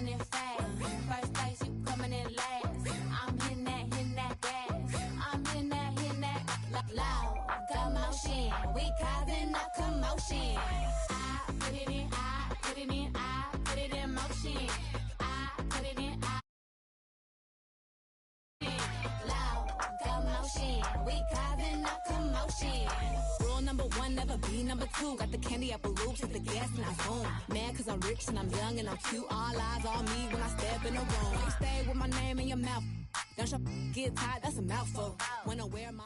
running fast. First place, you coming in last. I'm hitting that gas. I'm hitting that loud. Got motion. We causing a commotion. I put it in, I put it in, I put it in motion. I put it in, loud. Got motion. We causing a commotion. Rule number one, never be number two. Got the candy apple loops, hit the gas and I zoom. Mad cause I'm rich and I'm young and I'm cute. All eyes on me when I step in the room. You stay with my name in your mouth. Don't your get tired, that's a mouthful. When I wear my...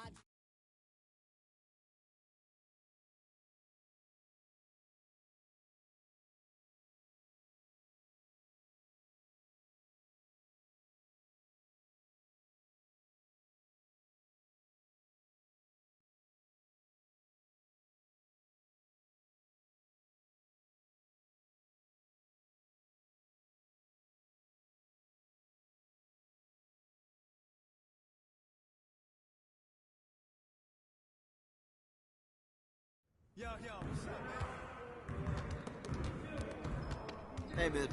Yo, what's up, man? Hey, man.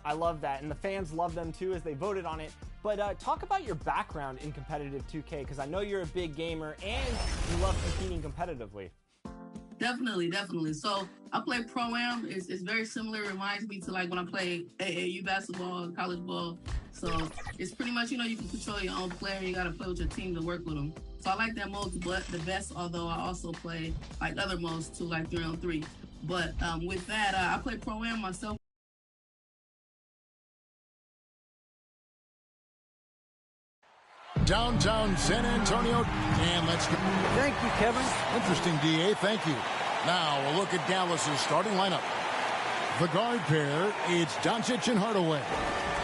I love that, and the fans love them too as they voted on it. But talk about your background in competitive 2K, because I know you're a big gamer and you love competing competitively. Definitely. So I play Pro-Am. It's very similar. It reminds me to like when I play AAU basketball, college ball. So it's pretty much, you can control your own player. You got to play with your team to work with them. So I like that mode the best, although I also play like other modes too, like 3-on-3. But with that, I play Pro-Am myself. Downtown San Antonio, and let's go. Thank you, Kevin. Interesting, DA. Thank you. Now a look at Dallas's starting lineup. The guard pair, it's Doncic and Hardaway.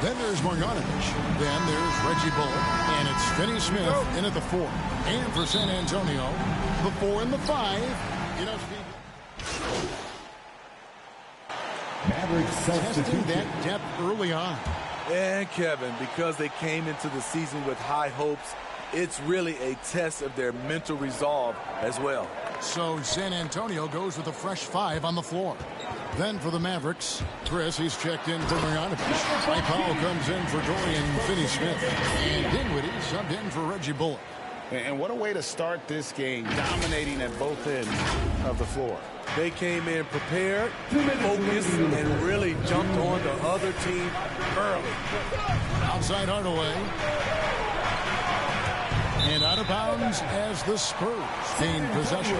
Then there's Marjanovic. Then there's Reggie Bullock, and it's Finney Smith in at the 4. And for San Antonio, the 4 and the 5. Mavericks substitute that depth early on. And Kevin, because they came into the season with high hopes, it's really a test of their mental resolve as well. So San Antonio goes with a fresh 5 on the floor. Then for the Mavericks, Chris, he's checked in for Marjanovic. Mike Powell comes in for Dorian Finney-Smith. And Dinwiddie subbed in for Reggie Bullock. And what a way to start this game, dominating at both ends of the floor. They came in prepared, focused, and really jumped on the other team early. Outside Hardaway. And out of bounds as the Spurs gain possession.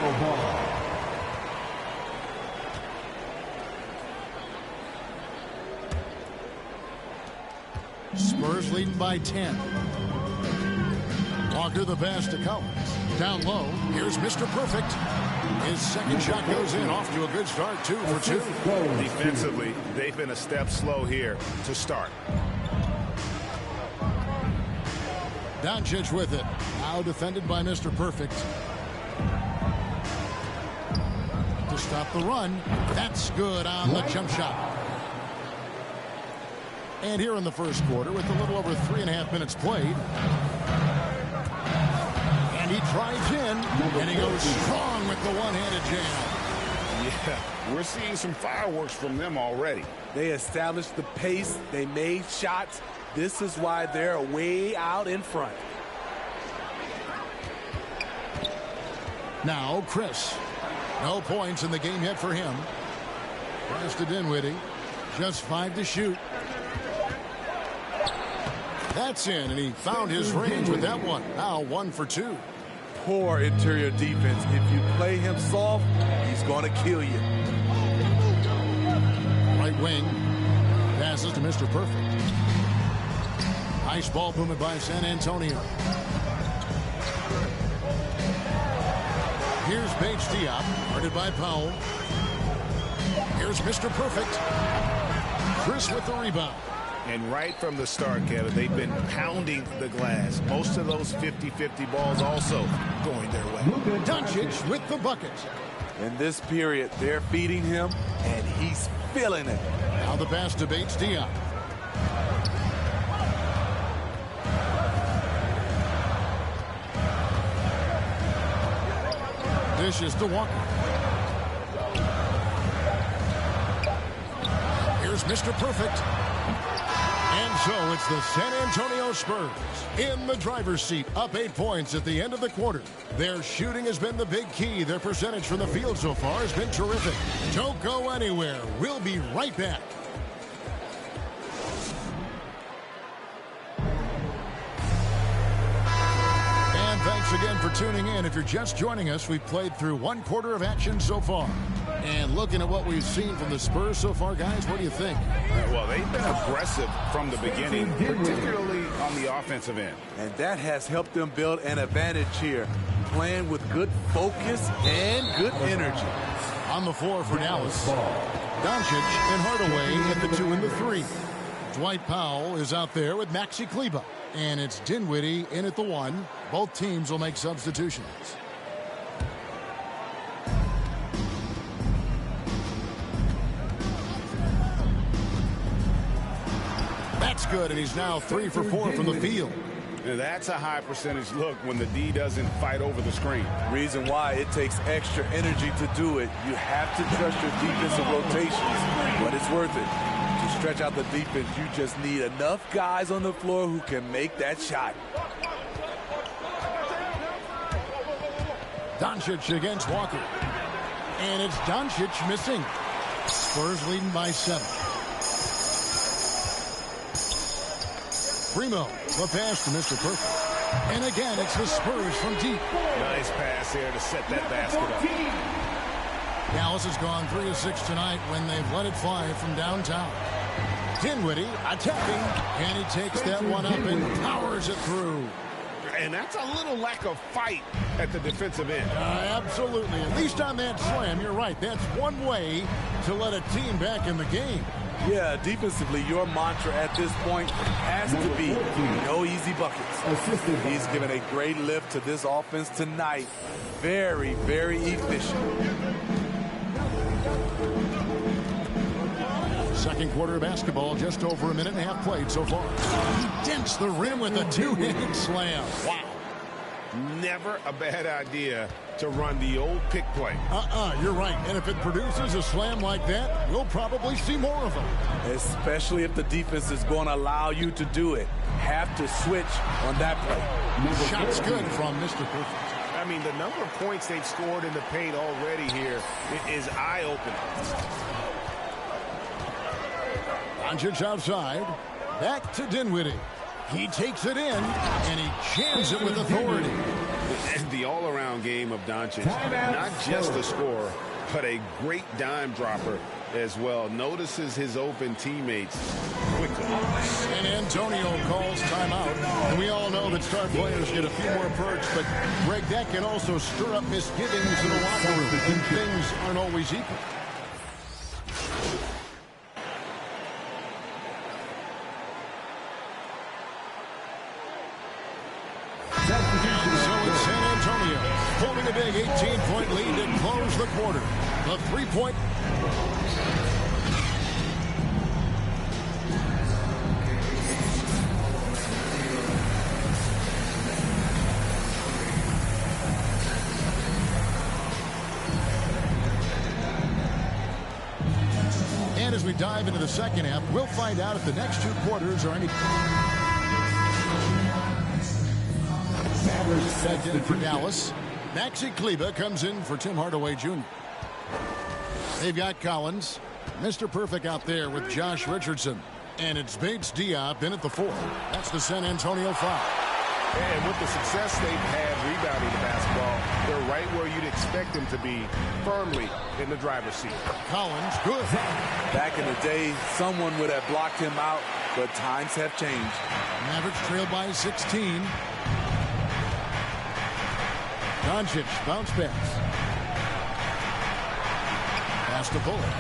Spurs leading by 10. Walker the pass to Collins. Down low, here's Mr. Perfect. His second shot goes in, off to a good start, 2 for 2. Defensively, they've been a step slow here to start. Doncic with it. Now defended by Mr. Perfect. To stop the run. That's good on the jump shot. And here in the first quarter, with a little over 3.5 minutes played. And he drives in, and he goes strong with the one-handed jam. Yeah, we're seeing some fireworks from them already. They established the pace. They made shots. This is why they're way out in front. Now, Chris. No points in the game yet for him. Pass to Dinwiddie. Just 5 to shoot. That's in, and he found his range with that one. Now 1 for 2. Poor interior defense. If you play him soft, he's going to kill you. Right wing. Passes to Mr. Perfect. Nice ball movement by San Antonio. Here's Bates Diop, guarded by Powell. Here's Mr. Perfect. Chris with the rebound. And right from the start, Kevin, they've been pounding the glass. Most of those 50-50 balls also going their way. Doncic with the bucket. In this period, they're feeding him, and he's feeling it. Now the pass to Bates Diop. Dishes to Walker. Here's Mr. Perfect. And so it's the San Antonio Spurs in the driver's seat, up 8 points at the end of the quarter. Their shooting has been the big key. Their percentage from the field so far has been terrific. Don't go anywhere. We'll be right back. Thanks again for tuning in. If you're just joining us, we've played through 1 quarter of action so far. And looking at what we've seen from the Spurs so far, guys, what do you think? Well, they've been aggressive from the beginning, particularly on the offensive end. And that has helped them build an advantage here, playing with good focus and good energy. On the floor for Dallas, Doncic and Hardaway at the 2 and the 3. Dwight Powell is out there with Maxi Kleber. And it's Dinwiddie in at the 1. Both teams will make substitutions. That's good, and he's now 3 for 4 from the field. Now that's a high percentage look when the D doesn't fight over the screen. Reason why it takes extra energy to do it. You have to trust your defensive rotations, but it's worth it. To stretch out the defense, you just need enough guys on the floor who can make that shot. Doncic against Walker. And it's Doncic missing. Spurs leading by 7. Primo, the pass to Mr. Perfect. And again, it's the Spurs from deep. Nice pass there to set that basket up. Dallas has gone 3 of 6 tonight when they've let it fly from downtown. Dinwiddie attacking, and he takes that one up and powers it through. And that's a little lack of fight at the defensive end. Absolutely. At least on that slam, you're right. That's one way to let a team back in the game. Yeah, defensively, your mantra at this point has to be no easy buckets. He's given a great lift to this offense tonight. Very, very efficient. Second quarter of basketball, just over a minute and a half played so far. He dents the rim with a 2-handed slam. Wow. Never a bad idea to run the old pick play. You're right. And if it produces a slam like that, we'll probably see more of them. Especially if the defense is going to allow you to do it. Have to switch on that play. Shot's good from Mr. Perfect. I mean, the number of points they've scored in the paint already here is eye-opening. Doncic outside. Back to Dinwiddie. He takes it in, and he jams it with authority. And the all-around game of Doncic, not just a scorer, but a great dime dropper as well. Notices his open teammates quickly. And Antonio calls timeout. And we all know that star players get a few more perks, but, Greg, that can also stir up misgivings in the locker room, and things aren't always equal. Holding a big 18-point lead to close the quarter. The 3-point. And as we dive into the second half, we'll find out if the next 2 quarters are any. Set in for Dallas. Maxi Kleber comes in for Tim Hardaway Jr. They've got Collins. Mr. Perfect out there with Josh Richardson. And it's Bates Diop in at the 4. That's the San Antonio foul. And with the success they've had rebounding the basketball, they're right where you'd expect them to be, firmly in the driver's seat. Collins, good. Back in the day, someone would have blocked him out, but times have changed. Mavericks trail by 16. Doncic, bounce pass. Pass to Bullock.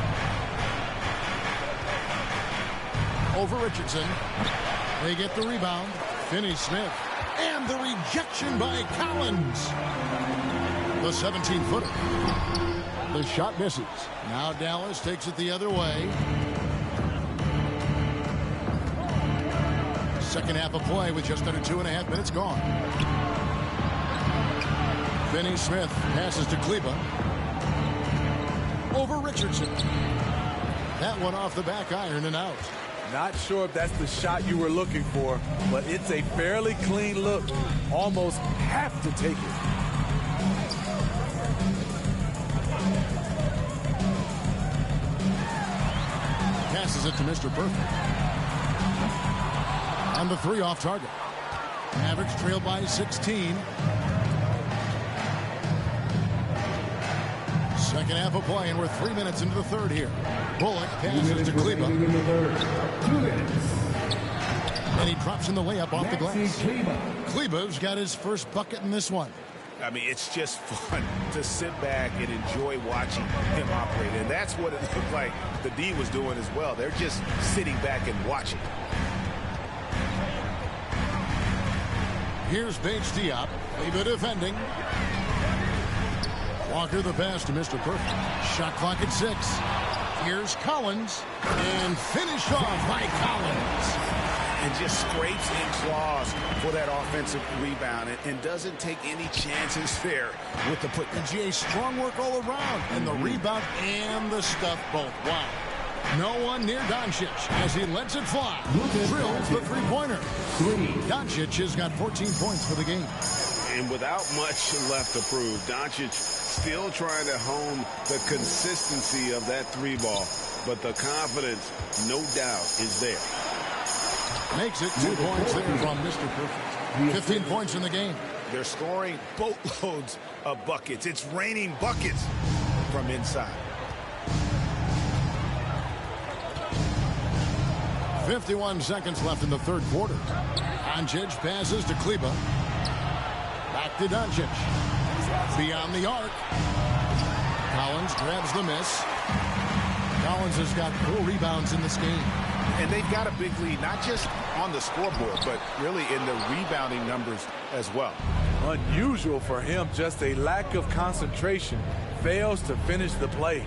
Over Richardson. They get the rebound. Finney-Smith. And the rejection by Collins. The 17-footer. The shot misses. Now Dallas takes it the other way. Second half of play with just under 2.5 minutes gone. Finney-Smith passes to Kleba. Over Richardson. That one off the back iron and out. Not sure if that's the shot you were looking for, but it's a fairly clean look. Almost have to take it. Passes it to Mr. Perfect. And the 3 off target. Mavericks trail by 16. Second half of play, and we're 3 minutes into the third here. Bullock passes to Kleba. 2 minutes. And he drops in the layup off the glass. Kleba's got his first bucket in this one. I mean, it's just fun to sit back and enjoy watching him operate. And that's what it looked like the D was doing as well. They're just sitting back and watching. Here's Bates Diop. Kleba defending. Walker the pass to Mr. Perfect. Shot clock at 6. Here's Collins. And finished off by Collins. And just scrapes and claws for that offensive rebound and doesn't take any chances there with the put. And GA, strong work all around. And the rebound and the stuff both. Wow. No one near Doncic as he lets it fly. Drills the three-pointer. Doncic has got 14 points for the game. And without much left to prove, Doncic still trying to hone the consistency of that 3-ball. But the confidence, no doubt, is there. Makes it 2 points there from Mr. Perfect. 15 points in the game. They're scoring boatloads of buckets. It's raining buckets from inside. 51 seconds left in the third quarter. Doncic passes to Kleba. Back to Doncic. Beyond the arc. Collins grabs the miss. Collins has got 4 rebounds in this game. And they've got a big lead, not just on the scoreboard, but really in the rebounding numbers as well. Unusual for him, just a lack of concentration. Fails to finish the play.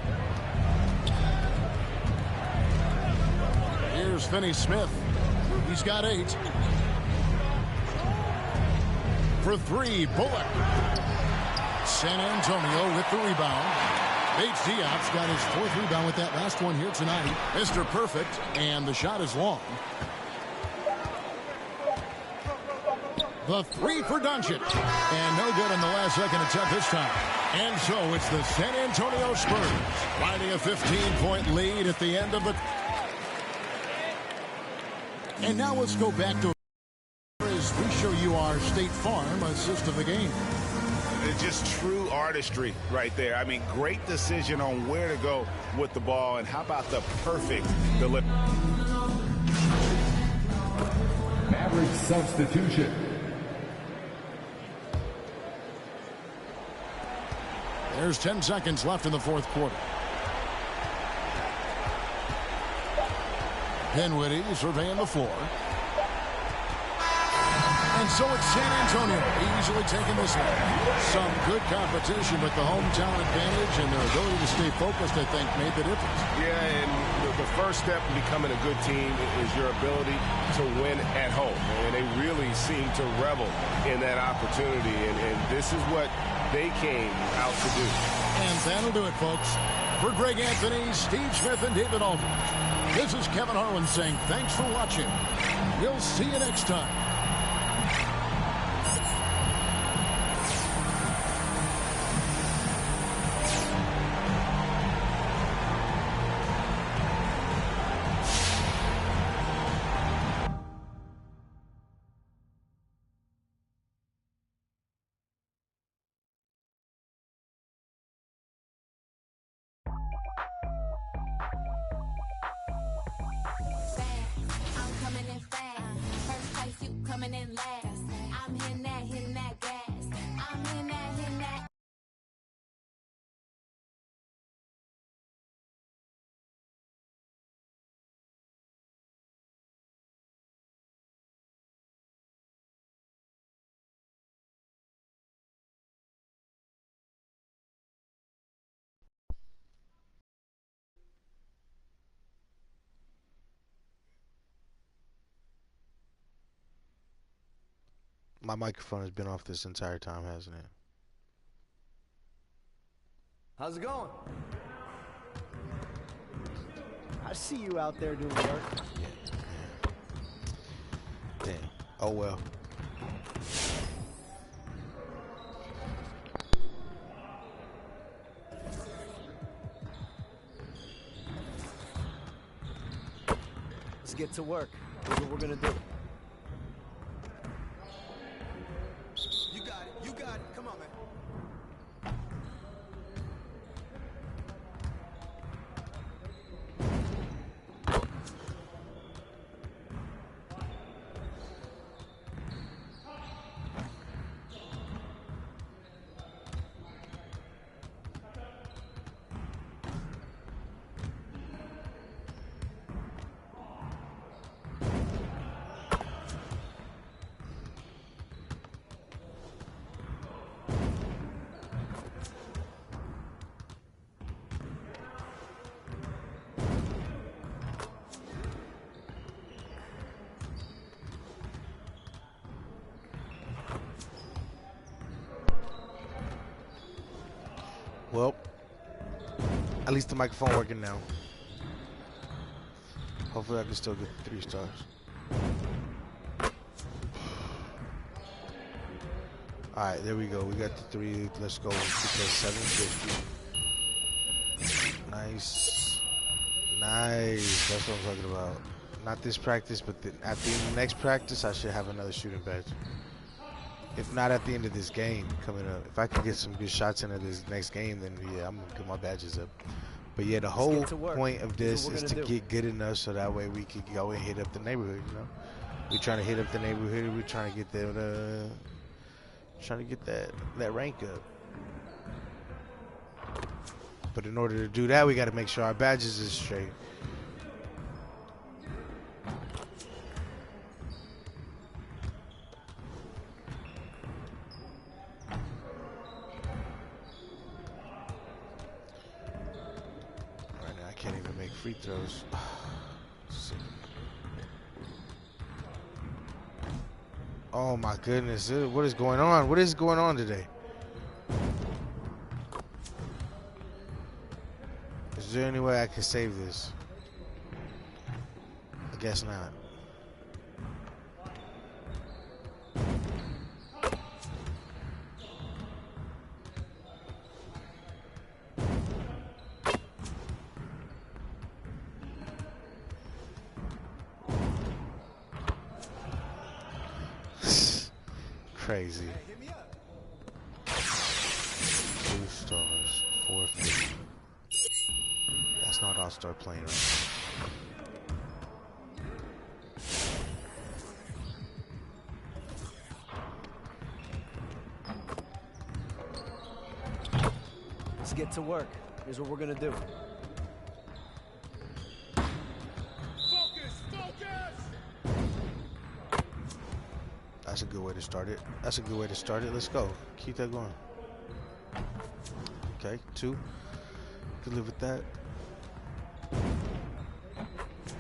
Here's Finney-Smith. He's got 8. For 3, Bullock. San Antonio with the rebound. Bates Diop's got his 4th rebound with that last one here tonight. Mr. Perfect, and the shot is long. The 3 for Doncic. And no good on the last second attempt this time. And so it's the San Antonio Spurs riding a 15-point lead at the end of the... And now let's go back to as we show you our State Farm assist of the game. It's just true artistry right there. I mean, great decision on where to go with the ball, and how about the perfect delivery. Maverick substitution. There's 10 seconds left in the fourth quarter. Dinwiddie surveying the floor. And so it's San Antonio easily taking this one. Some good competition, but the hometown advantage and their ability to stay focused, I think, made the difference. Yeah, and the first step in becoming a good team is your ability to win at home. And they really seem to revel in that opportunity. And this is what they came out to do. And that'll do it, folks. For Greg Anthony, Steve Smith, and David Aldridge, this is Kevin Harlan saying thanks for watching. We'll see you next time. cute, coming in last. I'm hitting that gas. I'm hitting that. My microphone has been off this entire time, hasn't it? How's it going? I see you out there doing work. Yeah. Damn. Oh well. Let's get to work. Here's what we're gonna do. You got it. Come on, man. Well, at least the microphone working now. Hopefully I can still get 3 stars. Alright, there we go. We got the 3. Let's go. Because 750. Nice. Nice. That's what I'm talking about. Not this practice, but at the end of the next practice, I should have another shooting badge. If not at the end of this game coming up. If I can get some good shots into this next game, then yeah, I'm going to get my badges up. But yeah, the whole point of this is to get good enough so that way we can go and hit up the neighborhood, you know? We're trying to hit up the neighborhood. We're trying to get that rank up. But in order to do that, we got to make sure our badges is straight. Right now, I can't even make free throws. Oh my goodness, what is going on? What is going on today? Is there any way I can save this? I guess not. Crazy. 2 stars, 450. That's not all-star playing right. Let's get to work. Here's what we're gonna do. That's a good way to start it. That's a good way to start it. Let's go. Keep that going. Okay, 2. Could live with that.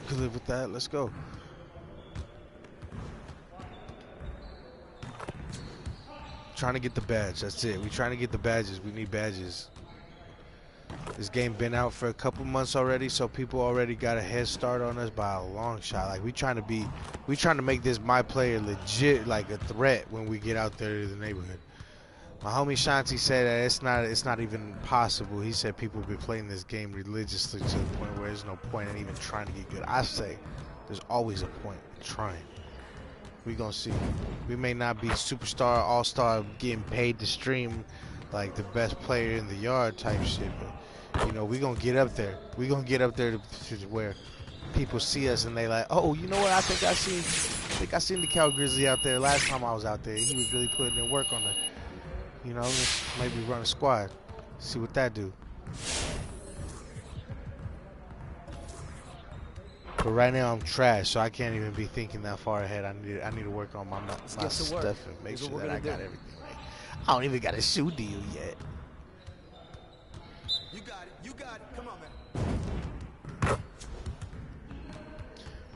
Could live with that. Let's go. Trying to get the badge. That's it. We're trying to get the badges. We need badges. This game been out for a couple months already, so people already got a head start on us by a long shot. Like we trying to make this MyPlayer legit, like a threat when we get out there to the neighborhood. My homie Shanti said that it's not even possible. He said people have been playing this game religiously to the point where there's no point in even trying to get good. I say there's always a point in trying. We gonna see. We may not be superstar, all-star, getting paid to stream like the best player in the yard type shit, but you know, we gonna get up there. We gonna get up there to where people see us and they like, oh, you know what? I think I seen the ThaCalGrizzly out there last time I was out there. He was really putting in work on it. You know, let's maybe run a squad. See what that do. But right now I'm trash, so I can't even be thinking that far ahead. I need to work on my stuff and make sure that I got everything right. I don't even got a shoe deal yet. You got it. You got it. Come on, man.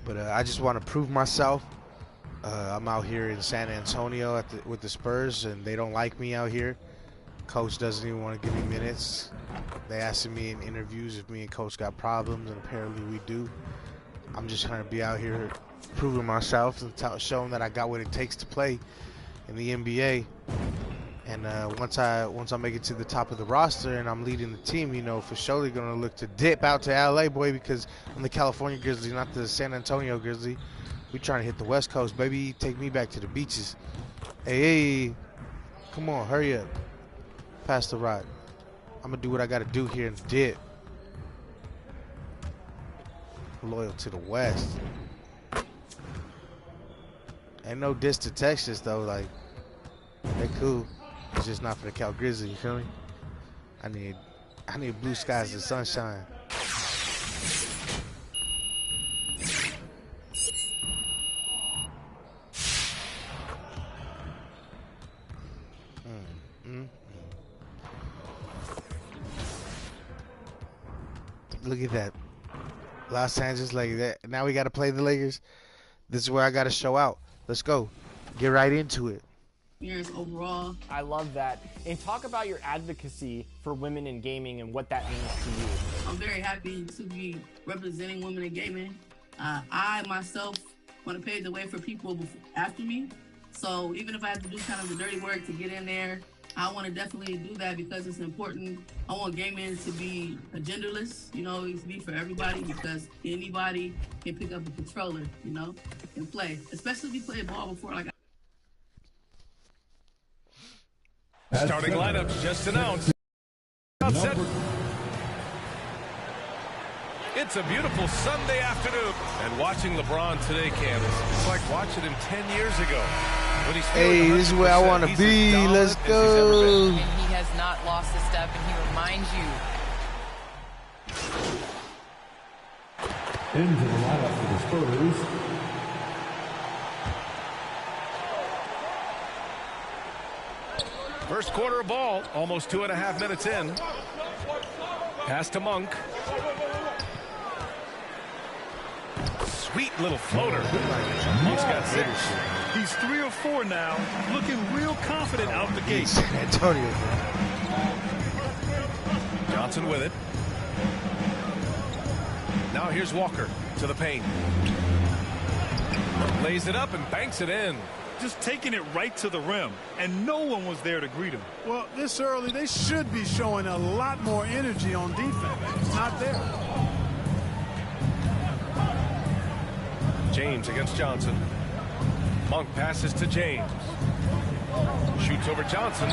But I just want to prove myself. I'm out here in San Antonio with the Spurs, and they don't like me out here. Coach doesn't even want to give me minutes. They asking me in interviews if me and Coach got problems, and apparently we do. I'm just trying to be out here proving myself and showing that I got what it takes to play in the NBA. And once I make it to the top of the roster and I'm leading the team, you know, for sure they're gonna look to dip out to LA, boy, because I'm the California Grizzly, not the San Antonio Grizzly. We trying to hit the West Coast, baby. Take me back to the beaches. Hey, come on, hurry up. Pass the rod. I'm gonna do what I gotta do here and dip. Loyal to the West. Ain't no diss to Texas though, like they cool. It's just not for the ThaCalGrizzly, you feel me? I need blue skies and sunshine. Look at that. Los Angeles, like that. Now we got to play the Lakers. This is where I got to show out. Let's go. Get right into it. Years overall. I love that. And talk about your advocacy for women in gaming and what that means to you. I'm very happy to be representing women in gaming. I myself want to pave the way for people after me. So even if I have to do kind of the dirty work to get in there, I want to definitely do that because it's important. I want gaming to be genderless, you know, it to be for everybody because anybody can pick up a controller, you know, and play. Especially if you play ball before, like Starting lineups just announced. It's a beautiful Sunday afternoon. And watching LeBron today, Candace, it's like watching him 10 years ago. Hey, this is where I want to be. Let's go. And he has not lost a step, and he reminds you. Into the lineup for the Spurs. First quarter of ball, almost 2.5 minutes in. Pass to Monk. Sweet little floater. Monk's got 6. He's 3 or 4 now, looking real confident out the gate. San Antonio. Johnson with it. Now here's Walker to the paint. Lays it up and banks it in. Just taking it right to the rim, and no one was there to greet him. Well, this early, they should be showing a lot more energy on defense. It's not there. James against Johnson. Monk passes to James. Shoots over Johnson.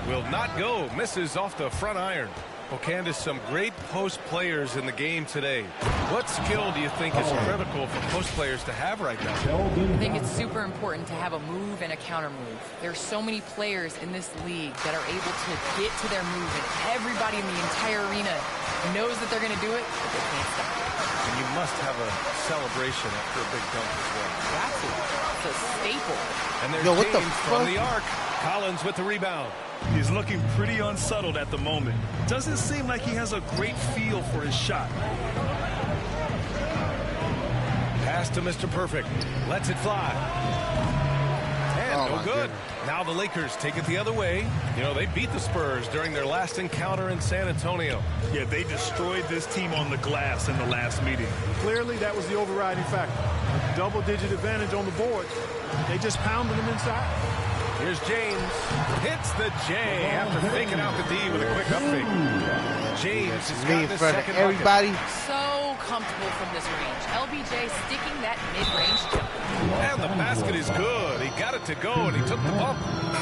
Will not go. Misses off the front iron. Well, Candace, some great post players in the game today. What skill do you think is critical for post players to have right now? I think it's super important to have a move and a counter move. There's so many players in this league that are able to get to their move, and everybody in the entire arena knows that they're going to do it, but they can't stop it. And you must have a celebration after a big dunk as well. That's it. It's a staple. And there's James from the arc. Collins with the rebound. He's looking pretty unsettled at the moment. Doesn't seem like he has a great feel for his shot. Pass to Mr. Perfect. Lets it fly. And no good. Now the Lakers take it the other way. You know, they beat the Spurs during their last encounter in San Antonio. Yeah, they destroyed this team on the glass in the last meeting. Clearly, that was the overriding factor. A double-digit advantage on the board. They just pounded them inside. Here's James. Hits the J after faking out the D with a quick up fake. James has got the second everybody. So comfortable from this range. LBJ sticking that mid-range jump. And the basket is good. He got it to go, and he took the bump.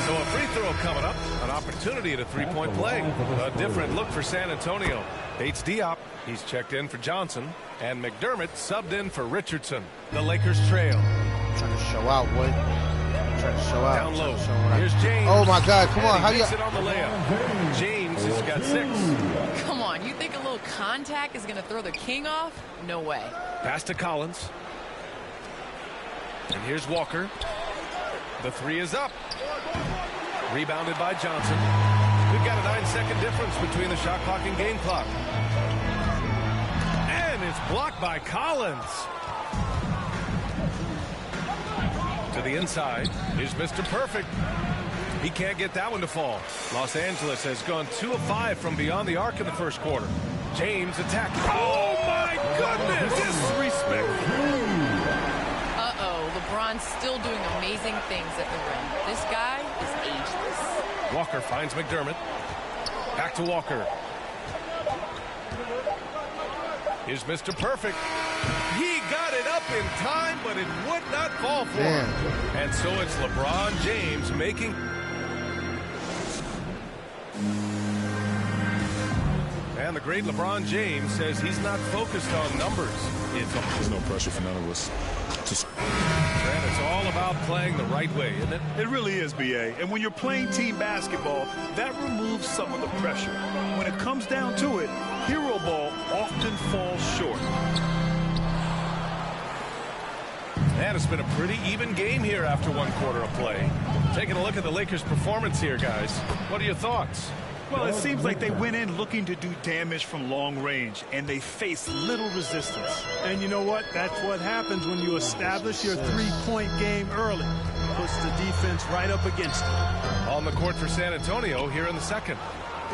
So a free throw coming up. An opportunity at a three-point play. A different look for San Antonio. Bates Diop. He's checked in for Johnson. And McDermott subbed in for Richardson. The Lakers trail. Trying to show out, boy. Trying to show out. Down low. Here's James. Oh, my God. Come on. How you it on the layup. James has got 6. Come on. You think a little contact is going to throw the king off? No way. Pass to Collins. And here's Walker. The 3 is up. Rebounded by Johnson. We've got a 9-second difference between the shot clock and game clock. And it's blocked by Collins. To the inside. Here's Mr. Perfect. He can't get that one to fall. Los Angeles has gone 2 of 5 from beyond the arc in the first quarter. James attacked. Oh, my goodness. Disrespectful. LeBron's still doing amazing things at the rim. This guy is ageless. Walker finds McDermott. Back to Walker. Here's Mr. Perfect. He got it up in time, but it would not fall for him. And so it's LeBron James making... And the great LeBron James says he's not focused on numbers. There's no pressure for none of us. And it's all about playing the right way, isn't it? It really is, B.A. And when you're playing team basketball, that removes some of the pressure. When it comes down to it, hero ball often falls short. And it's been a pretty even game here after 1 quarter of play. Taking a look at the Lakers' performance here, guys. What are your thoughts? Well, it seems like they went in looking to do damage from long range, and they faced little resistance. And you know what? That's what happens when you establish your three-point game early. Puts the defense right up against it. On the court for San Antonio here in the second.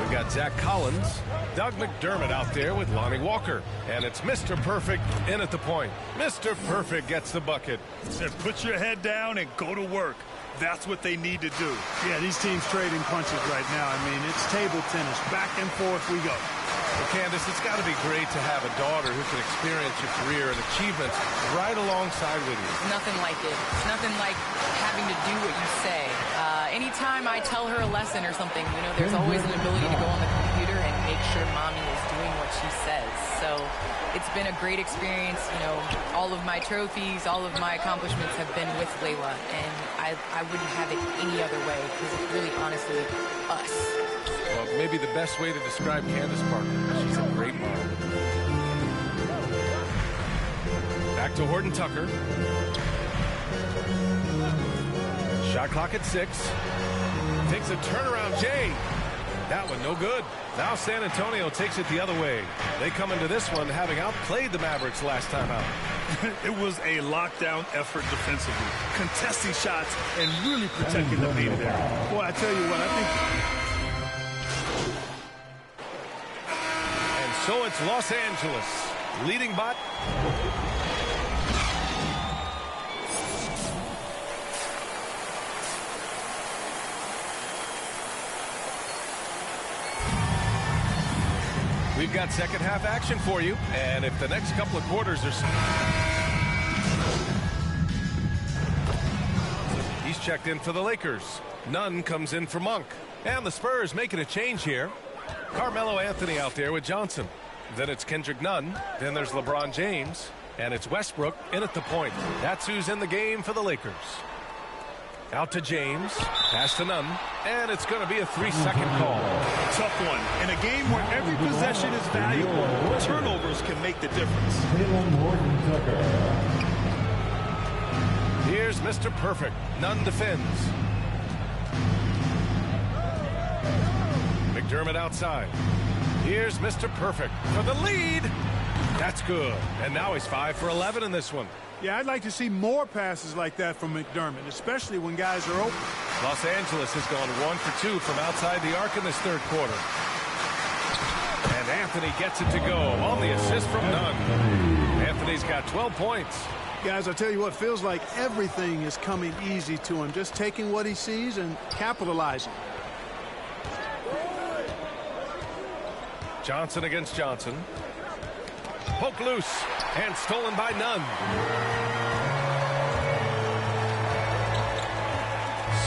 We've got Zach Collins, Doug McDermott out there with Lonnie Walker. And it's Mr. Perfect in at the point. Mr. Perfect gets the bucket. Said put your head down and go to work. That's what they need to do. Yeah, these teams trading punches right now. I mean, it's table tennis. Back and forth we go. Well, Candace, it's got to be great to have a daughter who can experience your career and achievements right alongside with you. Nothing like it. It's nothing like having to do what you say. Anytime I tell her a lesson or something, you know, there's always an ability to go on the computer and make sure mommy is doing what she says. So it's been a great experience. You know, all of my trophies, all of my accomplishments have been with Layla, and I wouldn't have it any other way because it's really, honestly, us. Well, maybe the best way to describe Candace Parker. She's a great mom. Back to Horton Tucker. Shot clock at 6. Takes a turnaround, Jay. That one no good. Now San Antonio takes it the other way. They come into this one having outplayed the Mavericks last time out. It was a lockdown effort defensively, contesting shots and really protecting the painted area. Boy, I tell you what, I think... And so it's Los Angeles leading by... We've got second half action for you, and if the next couple of quarters are... He's checked in for the Lakers. Nunn comes in for Monk. And the Spurs making a change here. Carmelo Anthony out there with Johnson. Then it's Kendrick Nunn. Then there's LeBron James. And it's Westbrook in at the point. That's who's in the game for the Lakers. Out to James, pass to Nunn, and it's going to be a 3-second call. Tough one. In a game where every possession is valuable, turnovers can make the difference. Here's Mr. Perfect. Nunn defends. McDermott outside. Here's Mr. Perfect for the lead. That's good. And now he's 5 for 11 in this one. Yeah, I'd like to see more passes like that from McDermott, especially when guys are open. Los Angeles has gone 1 for 2 from outside the arc in this third quarter. And Anthony gets it to go on the assist from Nunn. Anthony's got 12 points. Guys, I tell you what, feels like everything is coming easy to him. Just taking what he sees and capitalizing. Johnson against Johnson. Poke loose and stolen by Nunn.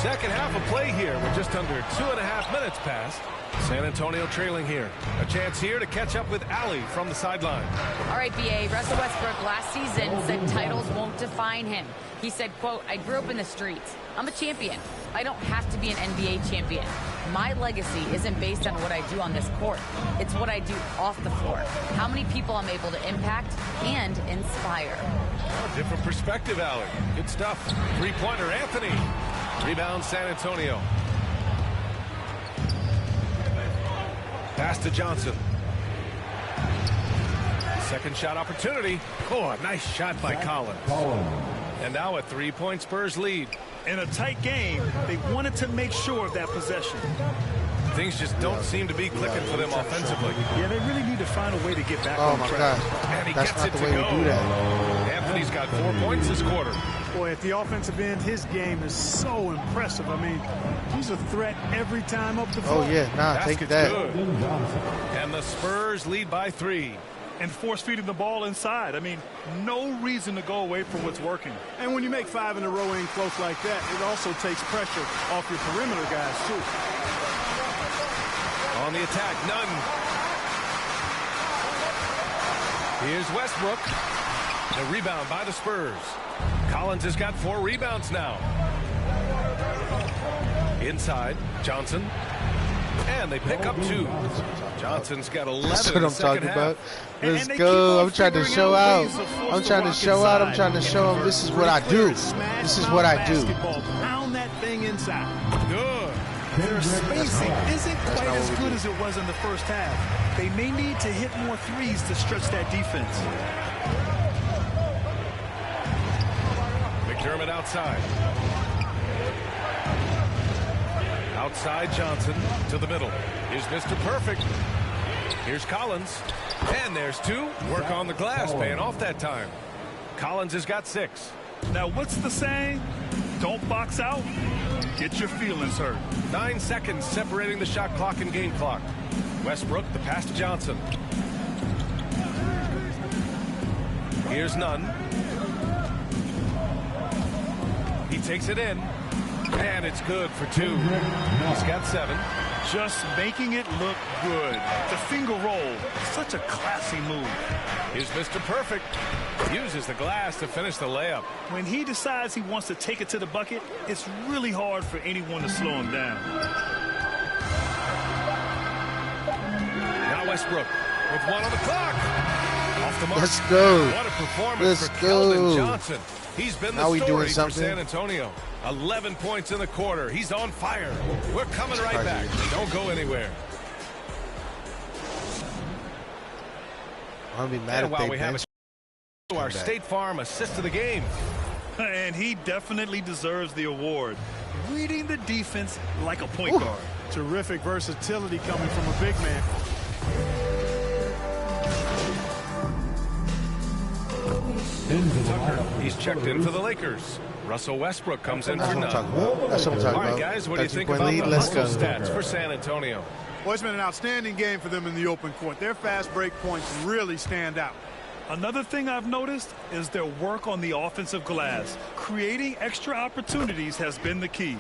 Second half of play here with just under 2.5 minutes passed. San Antonio trailing here. A chance here to catch up with Allie from the sideline. All right, B.A. Russell Westbrook last season said titles won't define him. He said, quote, I grew up in the streets. I'm a champion. I don't have to be an NBA champion. My legacy isn't based on what I do on this court. It's what I do off the floor. How many people I'm able to impact and inspire. Oh, different perspective, Allie. Good stuff. Three-pointer, Anthony. Rebound, San Antonio. Pass to Johnson. Second shot opportunity. Oh, a nice shot by Collins. And now a 3-point Spurs lead. In a tight game, they wanted to make sure of that possession. Things just don't seem to be clicking for them offensively. Yeah, they really need to find a way to get back on track. Oh, my God. And he That's gets not it the to way go. to do that. Anthony's got 4 points this quarter. Boy, at the offensive end, his game is so impressive. I mean, he's a threat every time up the floor. Oh, yeah. Nah, take that. Good. And the Spurs lead by 3. And force feeding the ball inside. I mean, no reason to go away from what's working. And when you make 5 in a row in close like that, it also takes pressure off your perimeter guys, too. On the attack, Nunn. Here's Westbrook. The rebound by the Spurs. Collins has got 4 rebounds now. Inside, Johnson. And they pick up 2. Johnson's got 11 That's in what the I'm second talking half. about. Let's go. I'm trying to show out. I'm trying to show out. I'm trying to show them this is what I do. This is what I do. Pound that thing inside. Good. Their spacing isn't quite as good as it was in the first half. They may need to hit more threes to stretch that defense. McDermott outside. Outside Johnson to the middle. Here's Mr. Perfect. Here's Collins. And there's 2. Work on the glass, paying off that time. Collins has got 6. Now, what's the saying? Don't box out. Get your feelings hurt. 9 seconds separating the shot clock and game clock. Westbrook, the pass to Johnson. Here's Nunn. He takes it in. And it's good for 2. He's got 7. Just making it look good. The finger roll, such a classy move. Here's Mr. Perfect. Uses the glass to finish the layup. When he decides he wants to take it to the bucket, it's really hard for anyone to slow him down. Now Westbrook with 1 on the clock. Off the mark. Let's go. What a performance Let's for go. Keldon Johnson. He's been the Now we story doing for something. San Antonio. 11 points in the quarter. He's on fire. We're coming right back. Don't go anywhere. I'm gonna be mad And if while they we have bench our State Farm assist of the game. And he definitely deserves the award. Reading the defense like a point guard. Terrific versatility coming from a big man. Tucker, he's checked in for the Lakers. Russell Westbrook comes in for Nunn. That's what I'm talking about. That's what I'm talking All right, about. guys, what do you think 13-point about lead? the Let's hustle go. stats for San Antonio? Well, it's been an outstanding game for them in the open court. Their fast break points really stand out. Another thing I've noticed is their work on the offensive glass. Creating extra opportunities has been the key.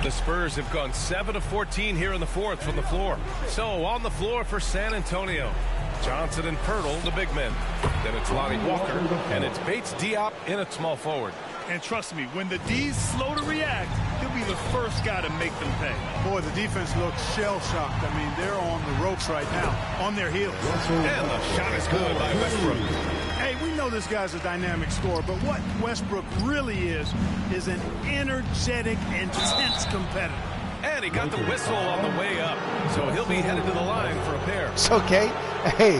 The Spurs have gone 7 of 14 here in the fourth from the floor. So on the floor for San Antonio, Johnson and Pirtle, the big men. Then it's Lonnie Walker, and it's Bates Diop in at small forward. And trust me, when the D's slow to react, he'll be the first guy to make them pay. Boy, the defense looks shell-shocked. I mean, they're on the ropes right now, on their heels. And the shot is good by Westbrook. Hey, we know this guy's a dynamic scorer, but what Westbrook really is an energetic, intense competitor. And he got the whistle on the way up, so he'll be headed to the line for a pair. It's okay. Hey,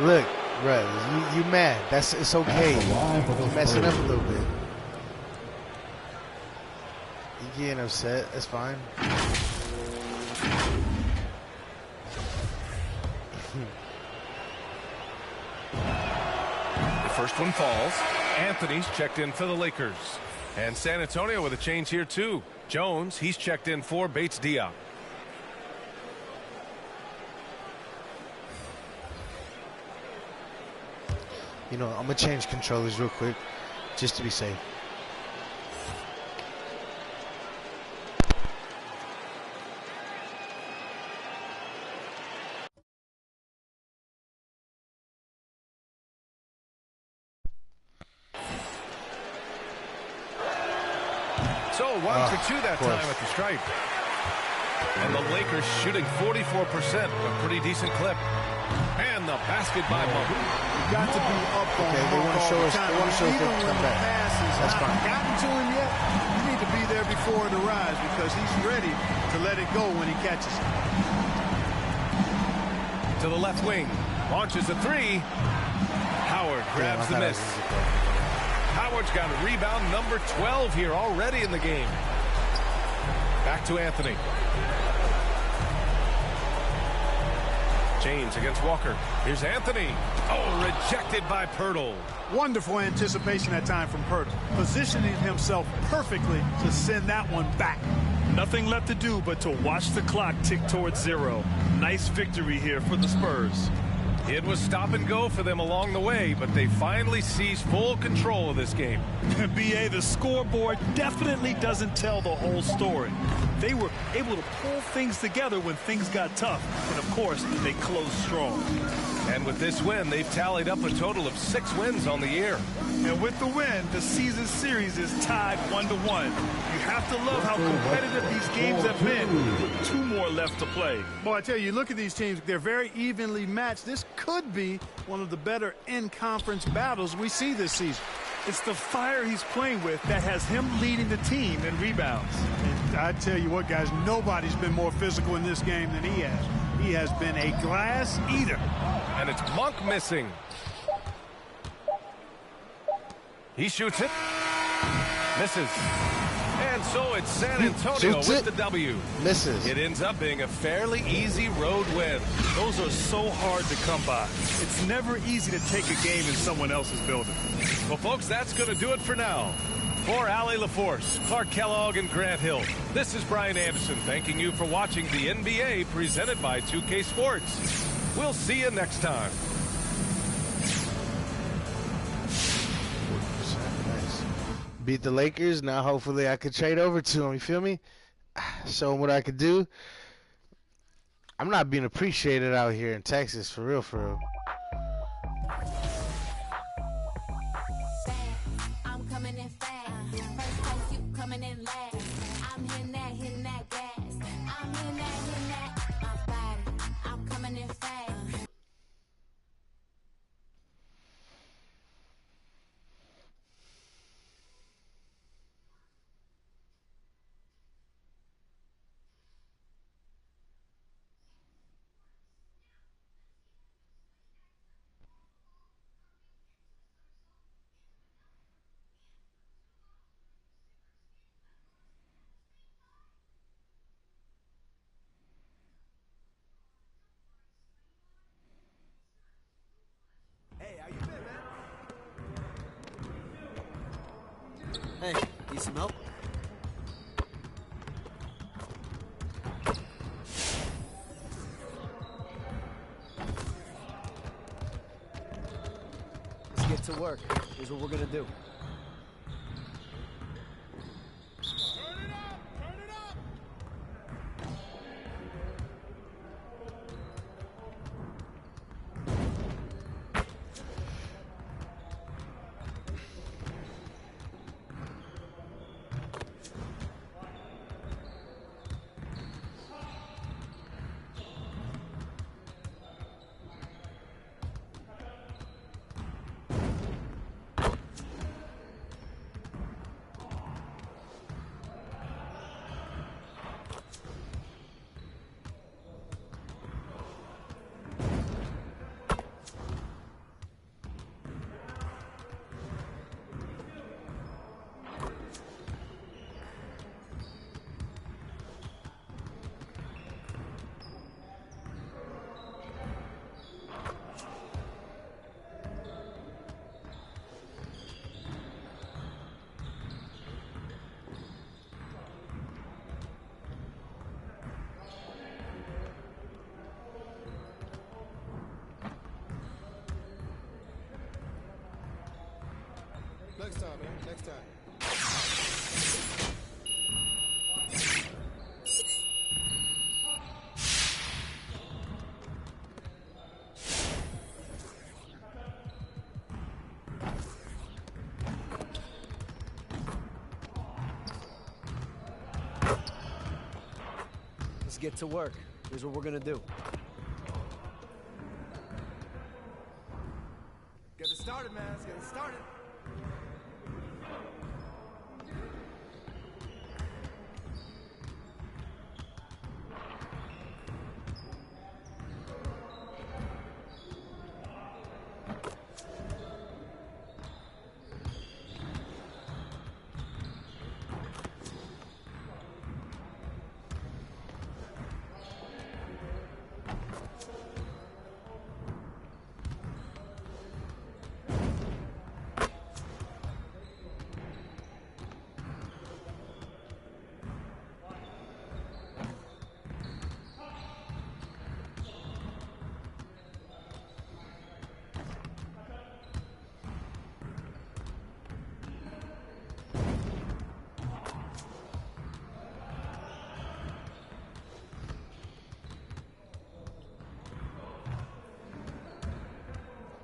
look, bro, you mad. It's okay. You're messing up a little bit. You getting upset. That's fine. First one falls. Anthony's checked in for the Lakers. And San Antonio with a change here too. Jones, he's checked in for Bates Diop. You know, I'm going to change controllers real quick just to be safe. So 1 for 2 that time at the stripe. And the Lakers shooting 44%, a pretty decent clip. And the basket by Monk. You got to be up on they want to show us. They want to show us they come back. That's fine. Gotten to him yet? You need to be there before it arrives because he's ready to let it go when he catches it. To the left wing, launches a three. Howard grabs the miss. Howard's got a rebound number 12 here already in the game. Back to Anthony. James against Walker. Here's Anthony. Oh, rejected by Pirtle. Wonderful anticipation that time from Pirtle. Positioning himself perfectly to send that one back. Nothing left to do but to watch the clock tick towards 0. Nice victory here for the Spurs. It was stop and go for them along the way, but they finally seized full control of this game. BA, the scoreboard definitely doesn't tell the whole story. They were able to pull things together when things got tough, and of course, they closed strong. And with this win, they've tallied up a total of 6 wins on the year. And with the win, the season series is tied 1-1. You have to love how competitive these games have been with 2 more left to play. Boy, I tell you, look at these teams. They're very evenly matched. This could be one of the better in-conference battles we see this season. It's the fire he's playing with that has him leading the team in rebounds. And I tell you what, guys, nobody's been more physical in this game than he has. He has been a glass eater. And it's Monk missing. He shoots it. Misses. And so it's San Antonio with the W. Misses. It ends up being a fairly easy road win. Those are so hard to come by. It's never easy to take a game in someone else's building. Well, folks, that's going to do it for now. For Allie LaForce, Clark Kellogg, and Grant Hill, this is Brian Anderson thanking you for watching the NBA presented by 2K Sports. We'll see you next time. Beat the Lakers. Now hopefully I could trade over to them. You feel me? Show them what I could do. I'm not being appreciated out here in Texas. For real, for real. I'm coming in fast. First place, you coming in last. I'm hitting that gas. I'm hitting that, my body. I'm coming in fast. Hey, need some help? Let's get to work. Here's what we're gonna do. Next time, man. Next time. Let's get to work. Here's what we're gonna do. Get it started, man. Let's get it started.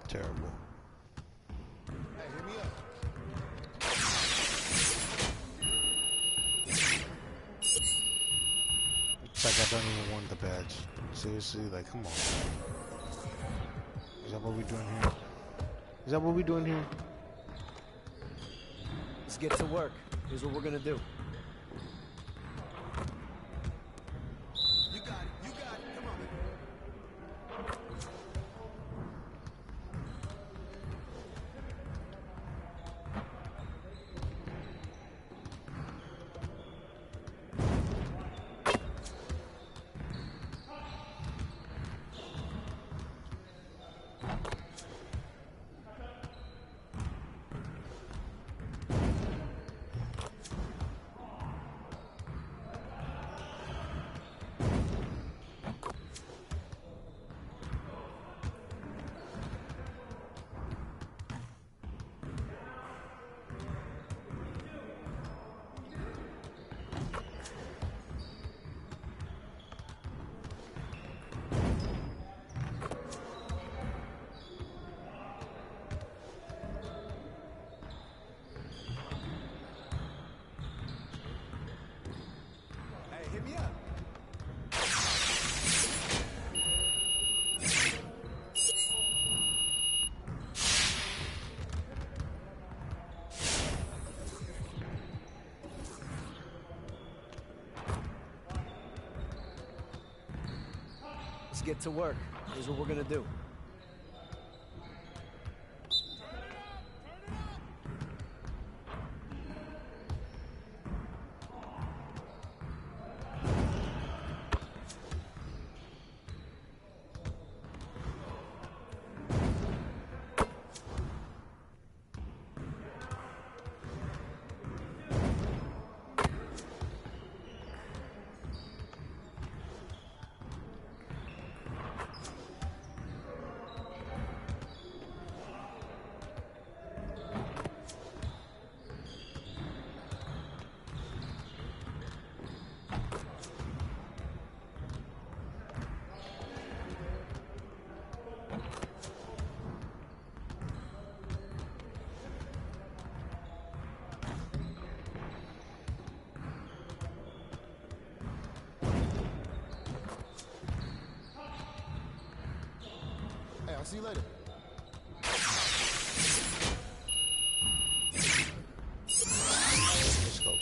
Terrible. Hey, hit me up. It's like I don't even want the badge. Seriously, like, come on. Is that what we doing here? Is that what we doing here? Let's get to work. Here's what we're gonna do. You got it. You got it. Come on, man. Hey, hit me up. Let's get to work. Here's what we're gonna do. Hey, I'll see you later. Let's go.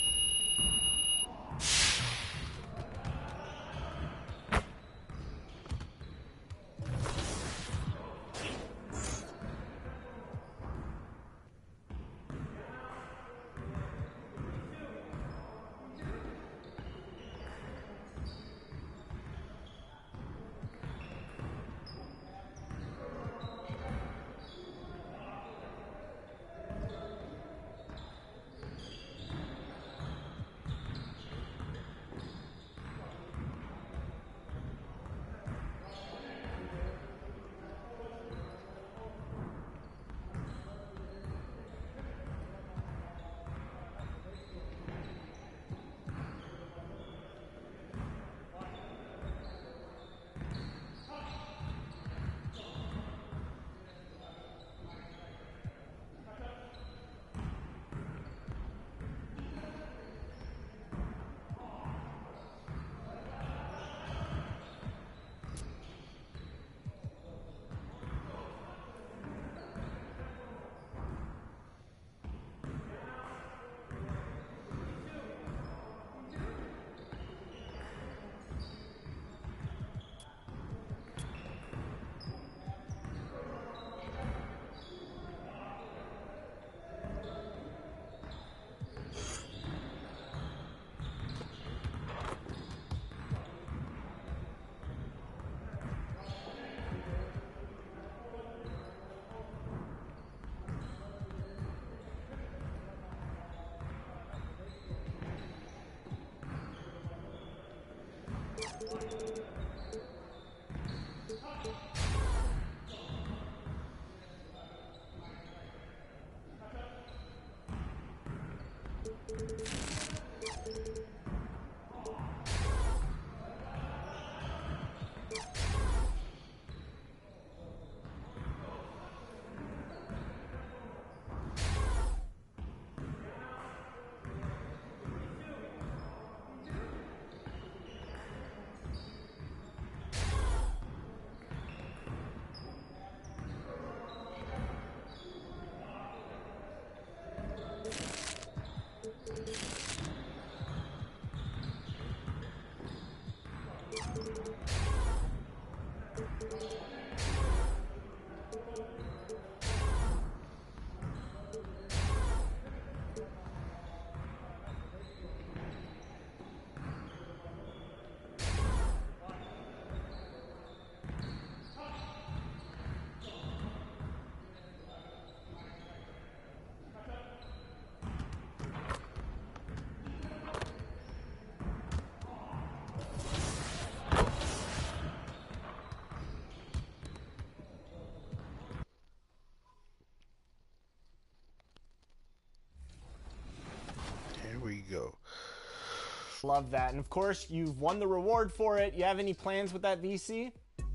Love that. And of course, you've won the reward for it. You have any plans with that VC?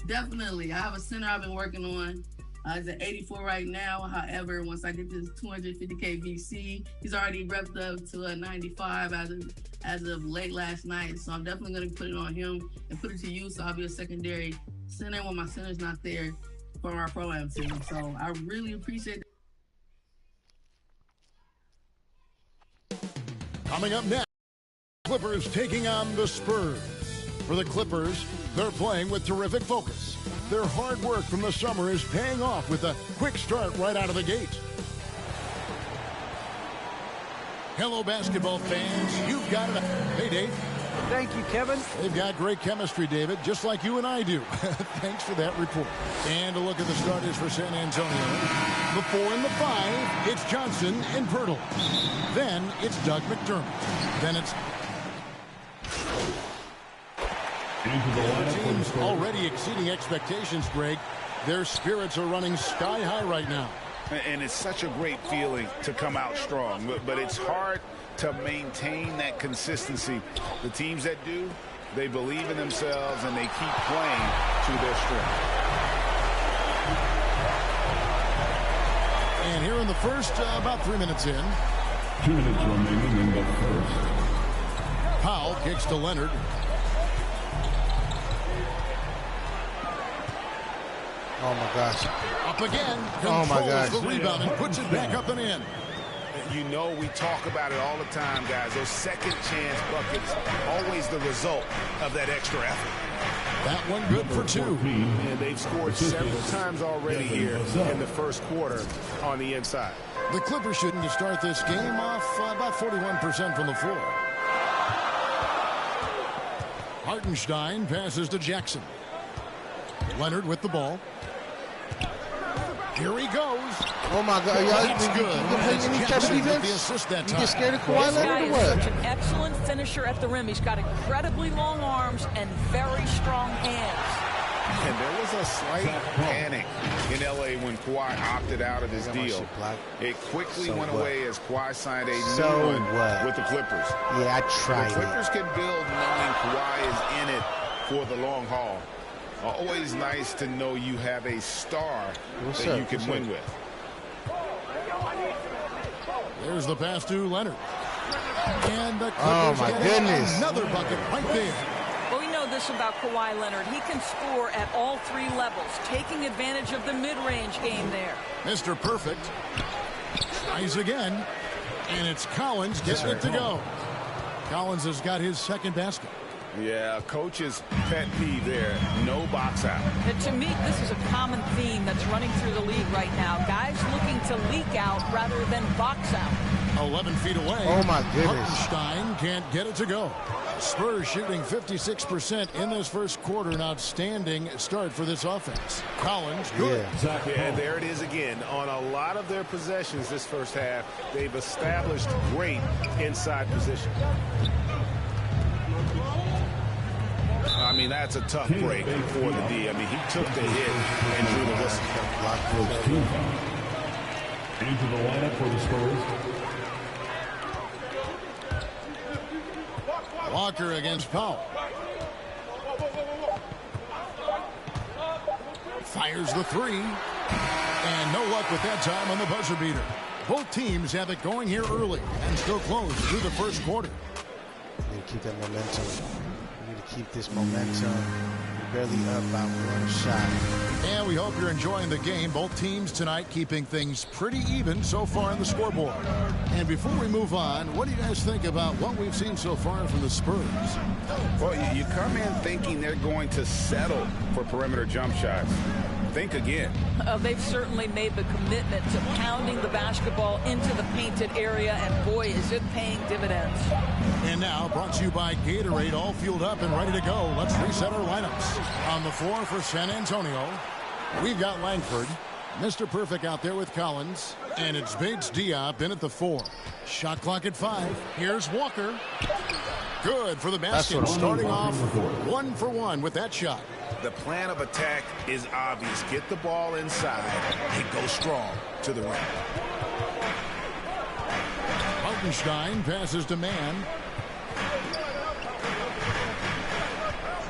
Definitely. I have a center I've been working on. He's at 84 right now. However, once I get this 250K VC, he's already repped up to a 95 as of late last night. So I'm definitely going to put it on him and put it to use. So I'll be a secondary center when my center's not there for our Pro-Am team. So I really appreciate that. Coming up next, Clippers taking on the Spurs. For the Clippers, they're playing with terrific focus. Their hard work from the summer is paying off with a quick start right out of the gate. Hello, basketball fans. You've got it. Hey, Dave. Thank you, Kevin. They've got great chemistry, David, just like you and I do. Thanks for that report. And a look at the starters for San Antonio. The 4 and the 5, it's Johnson and Pirtle. Then it's Doug McDermott. Then it's... The team's already exceeding expectations, Greg. Their spirits are running sky high right now. And it's such a great feeling to come out strong, but it's hard to maintain that consistency. The teams that do, they believe in themselves and they keep playing to their strength. And here in the first, about 3 minutes in. 2 minutes remaining in the first. Powell kicks to Leonard. Oh, my gosh. Up again. Oh, my gosh. The rebound and puts it back up and in. You know, we talk about it all the time, guys. Those second chance buckets, always the result of that extra effort. That one good for 2. And they've scored several times already here in the first quarter on the inside. The Clippers shooting to start this game off about 41% from the floor. Hartenstein passes to Jackson. Leonard with the ball. Here he goes. Oh, my God. That's good. You get scared of Kawhi Leonard or what? Such an excellent finisher at the rim. He's got incredibly long arms and very strong hands. And there was a slight panic in L.A. when Kawhi opted out of his deal. It quickly went away as Kawhi signed a new one with the Clippers. Yeah, I tried. The Clippers can build knowing Kawhi is in it for the long haul. Always nice to know you have a star that you can win with. There's the pass to Leonard. And the Clippers get another bucket right there. Well, we know this about Kawhi Leonard. He can score at all 3 levels, taking advantage of the mid-range game there. Mr. Perfect tries again, and it's Collins getting it to go. Collins has got his second basket. Yeah, coach's pet peeve there. No box out. And to me, this is a common theme that's running through the league right now. Guys looking to leak out rather than box out. 11 feet away. Oh, my goodness. Hartenstein can't get it to go. Spurs shooting 56% in this first quarter. An outstanding start for this offense. Collins, good. Yeah, there it is again. On a lot of their possessions this first half, they've established great inside position. I mean, that's a tough break for the D. I mean, he took the hit and drew the whistle. Into the lineup for the Spurs. Walker against Powell. Fires the 3. And no luck with that time on the buzzer beater. Both teams have it going here early and still close through the first quarter. Need to keep that momentum. Keep this momentum. We're barely up by 1 shot. And we hope you're enjoying the game. Both teams tonight keeping things pretty even so far on the scoreboard. And before we move on, what do you guys think about what we've seen so far from the Spurs? Well, you come in thinking they're going to settle for perimeter jump shots. Think again. They've certainly made the commitment to pounding the basketball into the painted area, and boy, is it paying dividends. And now, brought to you by Gatorade, all fueled up and ready to go. Let's reset our lineups. On the floor for San Antonio, we've got Langford, Mr. Perfect out there with Collins, and it's Bates Diop in at the 4. Shot clock at 5. Here's Walker. Good for the basket, starting off 1 for 1 with that shot. The plan of attack is obvious. Get the ball inside and go strong to the rim. Hartenstein passes to Mann.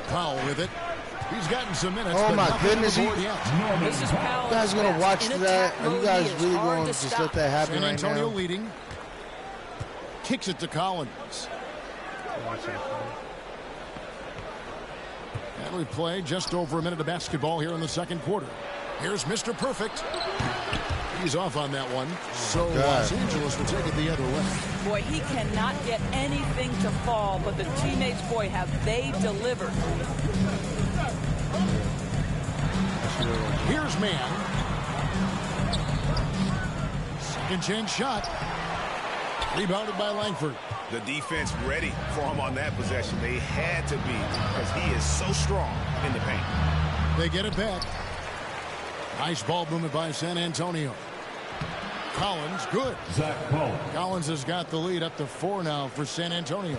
Powell with it. He's gotten some minutes. Oh, but my nothing goodness. on the board yet. This is Powell. You guys going to watch that? Are you guys really going to just let that happen San right Antonio now? leading. Kicks it to Collins. And we play just over a minute of basketball here in the second quarter. Here's Mr. Perfect. He's off on that one. So Los Angeles will take it the other way. Boy, he cannot get anything to fall, but the teammates, boy, have they delivered. Here's Man. Second chance shot. Rebounded by Langford. The defense ready for him on that possession. They had to be because he is so strong in the paint. They get it back. Nice ball movement by San Antonio. Collins, good. Zach Collins. Collins has got the lead up to 4 now for San Antonio.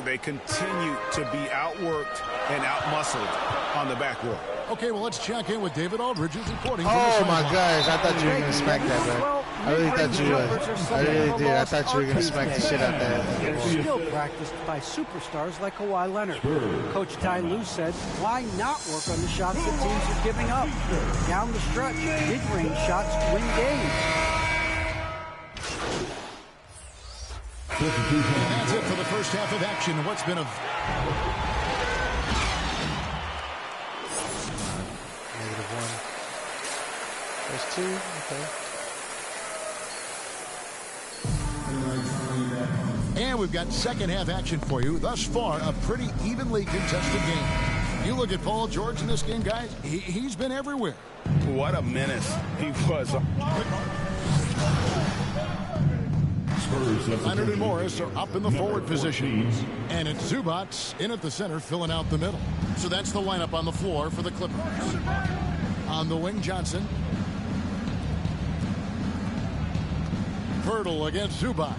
They continue to be outworked and outmuscled on the backboard. Okay, well, let's check in with David Aldridge's reporting. Oh, my gosh. I thought you were going to smack that, man. I really thought you would. I really did. I thought you were going to smack the shit out that. Skill practiced by superstars like Kawhi Leonard. Coach Ty Lue said, why not work on the shots that teams are giving up? Down the stretch, mid-range shots win games. And that's it for the first half of action. What's been a... -1. There's 2. Okay. And we've got second half action for you. Thus far, a pretty evenly contested game. You look at Paul George in this game, guys, he's been everywhere. What a menace he was. Leonard and Morris are up in the forward position. And it's Zubac in at the center, filling out the middle. So that's the lineup on the floor for the Clippers. On the wing, Johnson. Pirtle against Zubac.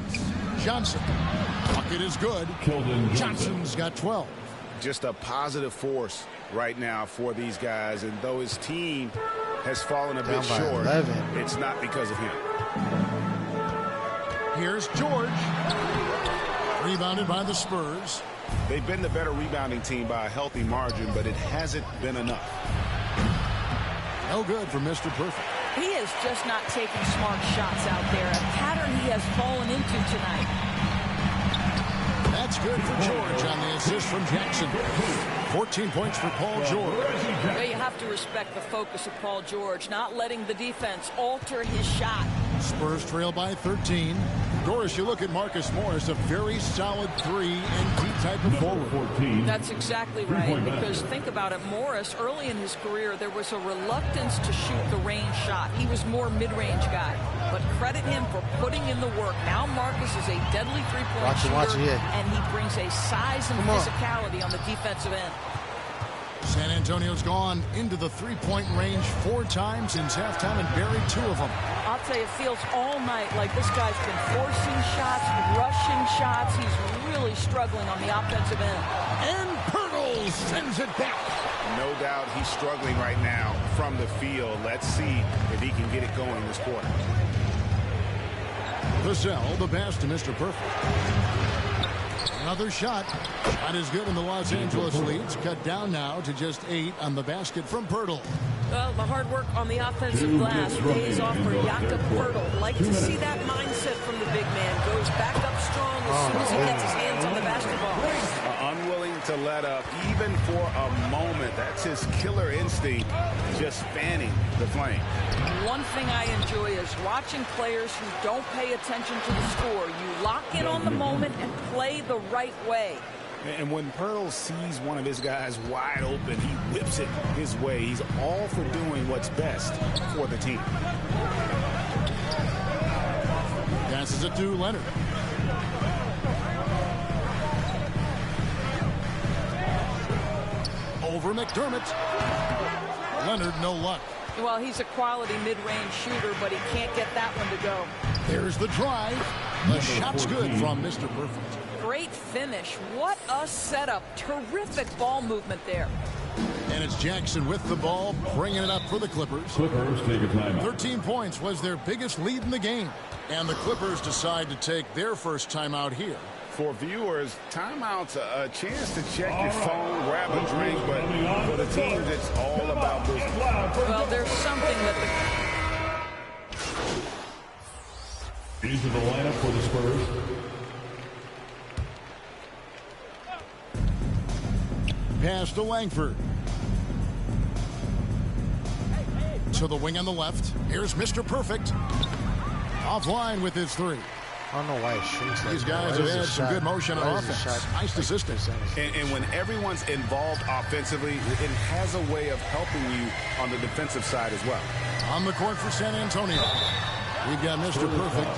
Johnson. Bucket is good. Johnson's got 12. Just a positive force right now for these guys. And though his team has fallen a bit short, 11. It's not because of him. Here's George. Rebounded by the Spurs. They've been the better rebounding team by a healthy margin, but it hasn't been enough. No good for Mr. Perfect. He is just not taking smart shots out there, a pattern he has fallen into tonight. That's good for George on the assist from Jackson. 14 points for Paul George. Well, you have to respect the focus of Paul George, not letting the defense alter his shot. Spurs trail by 13. Doris, you look at Marcus Morris, a very solid 3 and D type of forward. That's exactly right, because think about it, Morris, early in his career, there was a reluctance to shoot the range shot. He was more mid-range guy, but credit him for putting in the work. Now Marcus is a deadly three-point shooter, and he brings a size and physicality on the defensive end. San Antonio's gone into the three-point range 4 times since halftime and buried 2 of them. I'll tell you, it feels all night like this guy's been forcing shots, rushing shots. He's really struggling on the offensive end. And Pirtle sends it back. No doubt he's struggling right now from the field. Let's see if he can get it going this quarter. Vassell, the pass to Mr. Perfect. Another shot. Shot is good, and the Los Angeles leads cut down now to just 8 on the basket from Pirtle. Well, the hard work on the offensive glass pays off for Jakob Pirtle. Like to see that mindset from the big man. Goes back up strong as soon as he gets his hands on the basketball. Unwilling to let up, even for a moment. That's his killer instinct, just fanning the flame. One thing I enjoy is watching players who don't pay attention to the score. You lock in on the moment and play the right way. And when Pirtle sees one of his guys wide open, he whips it his way. He's all for doing what's best for the team. Passes it to Leonard. Over McDermott. Leonard, no luck. Well, he's a quality mid-range shooter, but he can't get that one to go. There's the drive. The shot's good from Mr. Perfect. Great finish. What a setup. Terrific ball movement there. And it's Jackson with the ball, bringing it up for the Clippers. Clippers take a timeout. 13 points was their biggest lead in the game. And the Clippers decide to take their first timeout here For viewers, timeout's a chance to check your phone, grab a drink, but for the teams, it's all about business. Well, there's something that Into the lineup for the Spurs. Pass to Langford. To the wing on the left. Here's Mr. Perfect. Offline with his three. I don't know why it shrinks. These guys have had some good motion on offense. Nice assistance. And when everyone's involved offensively, it has a way of helping you on the defensive side as well. On the court for San Antonio, we've got Mr. Perfect.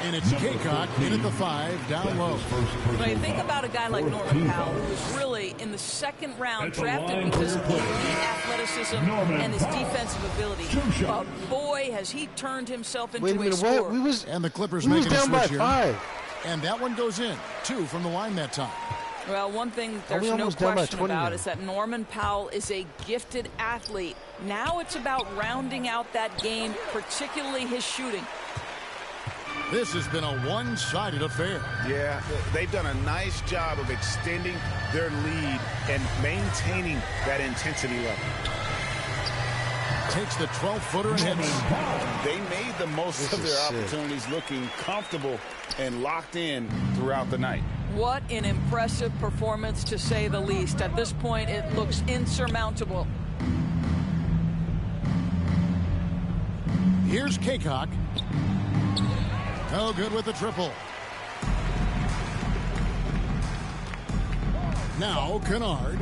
And it's Kaycock in at the 5, down low. When you think about a guy like Norman Powell, who was really in the second round drafted because of his elite athleticism and his defensive ability. But boy, has he turned himself into a scorer. And the Clippers making a switch here. 5. And that one goes in. 2 from the line that time. Well, one thing there's no question about is that Norman Powell is a gifted athlete. Now it's about rounding out that game, particularly his shooting. This has been a one-sided affair. Yeah, they've done a nice job of extending their lead and maintaining that intensity level. Takes the 12-footer and hits. They made the most of their opportunities, looking comfortable and locked in throughout the night. What an impressive performance, to say the least. At this point, it looks insurmountable. Here's Kaycock. No good with the triple. Now Kennard.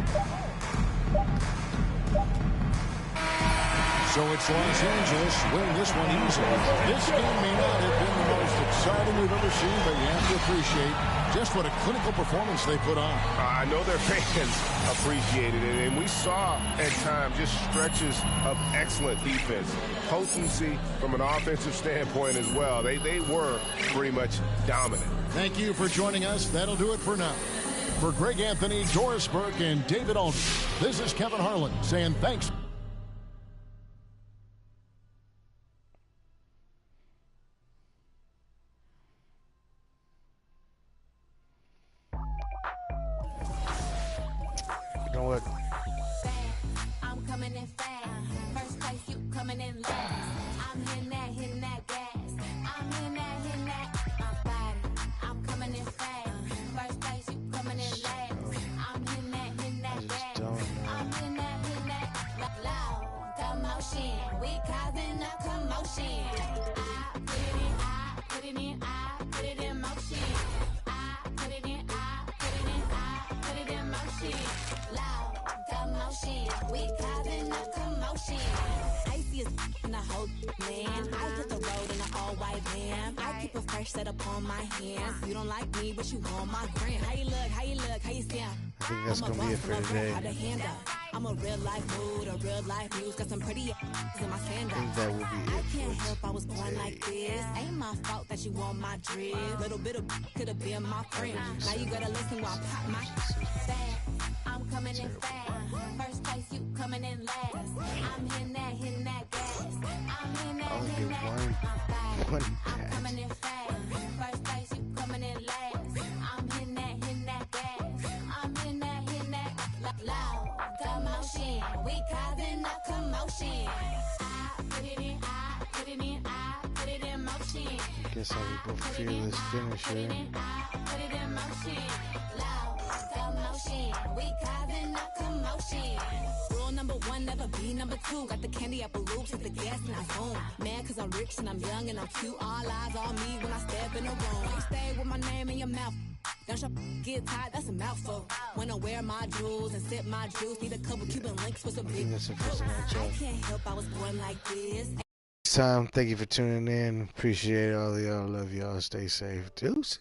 So it's Los Angeles winning this one easily. This game may not have been the most exciting we've ever seen, but you have to appreciate just what a clinical performance they put on. I know their fans appreciated it, and we saw at times just stretches of excellent defense. Potency from an offensive standpoint as well. They were pretty much dominant. Thank you for joining us. That'll do it for now. For Greg Anthony, Doris Burke, and David Aldridge, this is Kevin Harlan saying thanks. You know what? I'm coming in fast. First place, you coming in last. I'm hitting that gas. I'm hitting that, my body. I'm coming in fast. First place, you coming in last. I'm hitting that gas. I'm hitting that, loud commotion. We causing a commotion. I put it in motion. I put it in motion. Loud commotion, we causing a commotion. Icy as in the whole land. I hit the road in an all-white van. I keep a fresh set upon my hands. You don't like me, but you want my gram. How you look, how you sound? I think that's gonna be it for today. I'm a real life mood, a real life news. Got some pretty in my sandals. I think that will be it. I can't help I was born like this. Ain't my fault that you want my drip. Little bit of could have been my friend. Now you gotta listen while I pop my fast. I'm coming in fast. First place, you coming in last. I'm hitting that gas. I'm hitting that, my body. I'm coming in fast. First place, you coming in last. I'm hitting that gas. I'm hitting that, loud commotion. We causing a commotion. I put it in motion. Guess I will go fearless finisher. Put it in motion. Loud commotion. We causing a commotion. Rule number 1, never be number 2. Got the candy apple loops, hit the gas and I zoom. Mad cause I'm rich and I'm young and I'm cute. All eyes on me when I step in the room. You stay with my name in your mouth. Don't your get tired, that's a mouthful. When I wear my jewels and sip my juice, need a couple Cuban links with some big. I can't help I was born like this. Next time, thank you for tuning in. Appreciate all of y'all. Love y'all. Stay safe. Deuces.